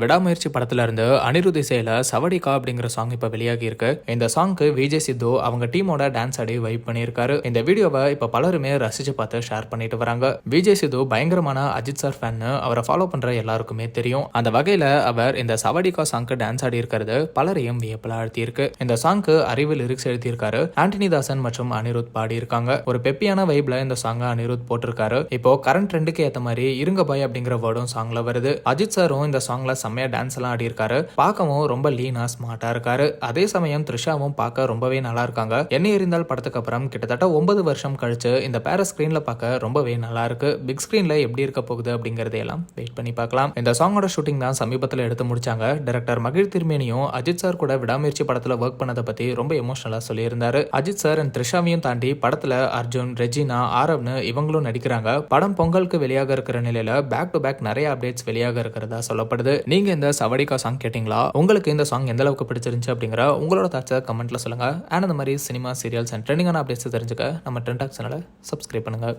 விடாமுயற்சி படத்துல இருந்து அனிருத் இசையில சவடிகா அப்படிங்கிற சாங் இப்ப வெளியாகி இருக்கு. இந்த சாங்க்கு விஜய் சித்து அவங்க டீமோட டான்ஸ் ஆடி வைப் பண்ணியிருக்காரு. இந்த வீடியோவை இப்ப பலருமே ரசிச்சு பார்த்து ஷேர் பண்ணிட்டு வராங்க. விஜய் சித்து பயங்கரமான அஜித் சார் ஃபேன், அவரை ஃபாலோ பண்ற எல்லாருக்குமே தெரியும். அந்த வகையில அவர் இந்த சவடிகா சாங்க்கு டான்ஸ் ஆடி இருக்கிறது பலரையும் வியப்பில் ஆழ்த்தி இருக்கு. இந்த சாங்க்கு அறிவு லிரிக்ஸ் எழுதியிருக்காரு. ஆண்டனி தாசன் மற்றும் அனிருத் பாடி இருக்காங்க. ஒரு பெப்பியான வைப்ல இந்த சாங்க அனிருத் போட்டிருக்காரு. இப்போ கரண்ட் ட்ரெண்டுக்கு ஏத்த மாதிரி இருங்க பாய் அப்படிங்கிற வேர்டும் சாங்ல வருது. அஜித் சாரும் இந்த சாங்ல செம்மையா டான்ஸ் எல்லாம் ஆடி இருக்காரு. பார்க்கவும் ரொம்ப லீனா ஸ்மார்ட்டா இருக்காரு. அதே சமயம் த்ரிஷாவும் பார்க்க ரொம்பவே நல்லா இருக்காங்க. என்ன எறிந்தால் படத்துக்கு அப்புறம் கிட்டத்தட்ட 9 வருஷம் கழிச்சு இந்த பேர ஸ்கிரீன்ல பார்க்க ரொம்பவே நல்லா இருக்கு. பிக் ஸ்கிரீன்ல எப்படி இருக்க போகுது அப்படிங்கறதையெல்லாம் வெயிட் பண்ணி பார்க்கலாம். இந்த சாங்கோட ஷூட்டிங் தான் சமீபத்தில் எடுத்து முடிச்சாங்க. டைரக்டர் மகிழ் திருமேனியும் அஜித் சார் கூட விடாமுயற்சி படத்துல ஒர்க் பண்ணதை பத்தி ரொம்ப எமோஷனலா சொல்லியிருந்தாரு. அஜித் சார் அண்ட் த்ரிஷாவையும் தாண்டி படத்துல அர்ஜுன், ரெஜினா, ஆரவ்னு இவங்களும் நடிக்கிறாங்க. படம் பொங்கலுக்கு வெளியாக இருக்கிற நிலையில பேக் டு பேக் நிறைய அப்டேட்ஸ் வெளியாக இருக்கிறதா சொல்லப்படுது. நீங்க இந்த சவடிகா சாங் கேட்டீங்களா? உங்களுக்கு இந்த சாங் எந்த அளவுக்கு பிடிச்சிருந்துச்சு அப்படிங்கிற உங்களோட தாட்சை கமெண்ட்ல சொல்லுங்க. அண்ட் அந்த மாதிரி சினிமா, சீரியல்ஸ் அண்ட் ட்ரெண்டிங்கான அப்டேட்ஸ் தெரிஞ்சுக்க நம்ம ட்ரெண்ட் டாக் சேனலை சப்ஸ்கிரைப் பண்ணுங்க.